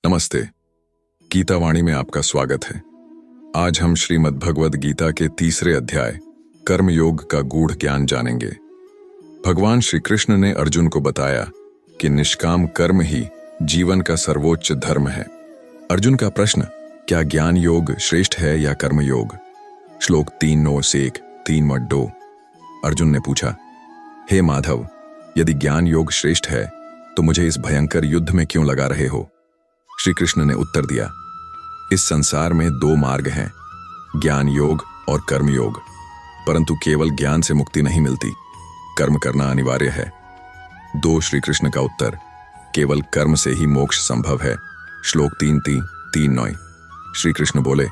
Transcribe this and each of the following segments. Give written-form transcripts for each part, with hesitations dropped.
नमस्ते। गीता वाणी में आपका स्वागत है। आज हम श्रीमद् भगवद गीता के तीसरे अध्याय कर्म योग का गूढ़ ज्ञान जानेंगे। भगवान श्री कृष्ण ने अर्जुन को बताया कि निष्काम कर्म ही जीवन का सर्वोच्च धर्म है। अर्जुन का प्रश्न, क्या ज्ञान योग श्रेष्ठ है या कर्म योग? श्लोक 3:9-3:2। अर्जुन ने पूछा, हे माधव, यदि ज्ञान योग श्रेष्ठ है तो मुझे इस भयंकर युद्ध में क्यों लगा रहे हो? श्री कृष्ण ने उत्तर दिया, इस संसार में दो मार्ग हैं, ज्ञान योग और कर्म योग। परंतु केवल ज्ञान से मुक्ति नहीं मिलती, कर्म करना अनिवार्य है। श्री कृष्ण का उत्तर, केवल कर्म से ही मोक्ष संभव है। श्लोक 3:3-3:9। श्री कृष्ण बोले,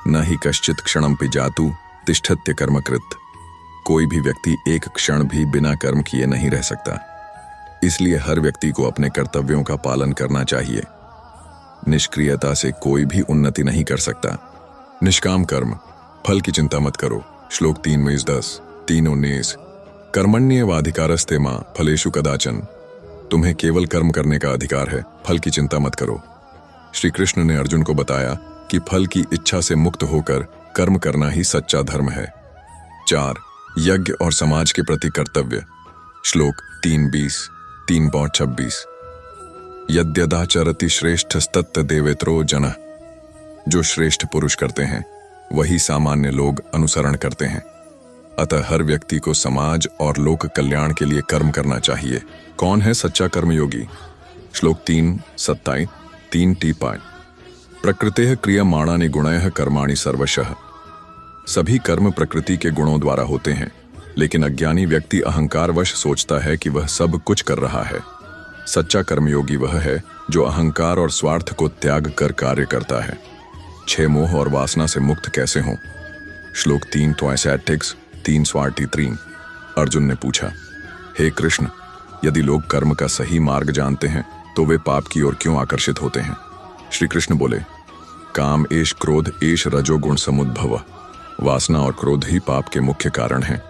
न ही कश्चित क्षणमपि जातु तिष्ठत्य कर्मकृत। कोई भी व्यक्ति एक क्षण भी बिना कर्म किए नहीं रह सकता। इसलिए हर व्यक्ति को अपने कर्तव्यों का पालन करना चाहिए। निष्क्रियता से कोई भी उन्नति नहीं कर सकता। निष्काम कर्म, फल की चिंता मत करो। श्लोक 3:10-3:19। कर्मण्येवाधिकारस्ते मां फलेषु कदाचन। तुम्हें केवल कर्म करने का अधिकार है, फल की चिंता मत करो। श्री कृष्ण ने अर्जुन को बताया कि फल की इच्छा से मुक्त होकर कर्म करना ही सच्चा धर्म है। 4. यज्ञ और समाज के प्रति कर्तव्य। श्लोक 3:20-3:26। यद्यदाचरति श्रेष्ठस्तत्त देवेत्रो जनः। जो श्रेष्ठ पुरुष करते हैं वही सामान्य लोग अनुसरण करते हैं। अतः हर व्यक्ति को समाज और लोक कल्याण के लिए कर्म करना चाहिए। कौन है सच्चा कर्मयोगी? श्लोक 3:27-3:3। प्रकृतेः क्रियमाणानि गुणैः कर्माणि सर्वशः। सभी कर्म प्रकृति के गुणों द्वारा होते हैं, लेकिन अज्ञानी व्यक्ति अहंकारवश सोचता है कि वह सब कुछ कर रहा है। सच्चा कर्मयोगी वह है जो अहंकार और स्वार्थ को त्याग कर कार्य करता है। 6 मोह और वासना से मुक्त कैसे हों? श्लोक 3:3-3:43। अर्जुन ने पूछा, हे कृष्ण, यदि लोग कर्म का सही मार्ग जानते हैं तो वे पाप की ओर क्यों आकर्षित होते हैं? श्री कृष्ण बोले, काम एष क्रोध एष रजोगुण समुद्भव। वासना और क्रोध ही पाप के मुख्य कारण हैं।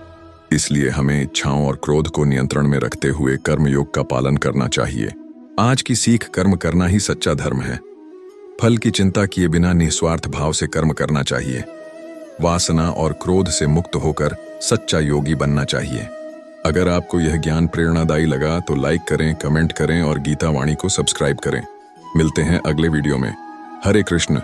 इसलिए हमें इच्छाओं और क्रोध को नियंत्रण में रखते हुए कर्मयोग का पालन करना चाहिए। आज की सीख, कर्म करना ही सच्चा धर्म है। फल की चिंता किए बिना निस्वार्थ भाव से कर्म करना चाहिए। वासना और क्रोध से मुक्त होकर सच्चा योगी बनना चाहिए। अगर आपको यह ज्ञान प्रेरणादायी लगा तो लाइक करें, कमेंट करें और गीता वाणी को सब्सक्राइब करें। मिलते हैं अगले वीडियो में। हरे कृष्ण।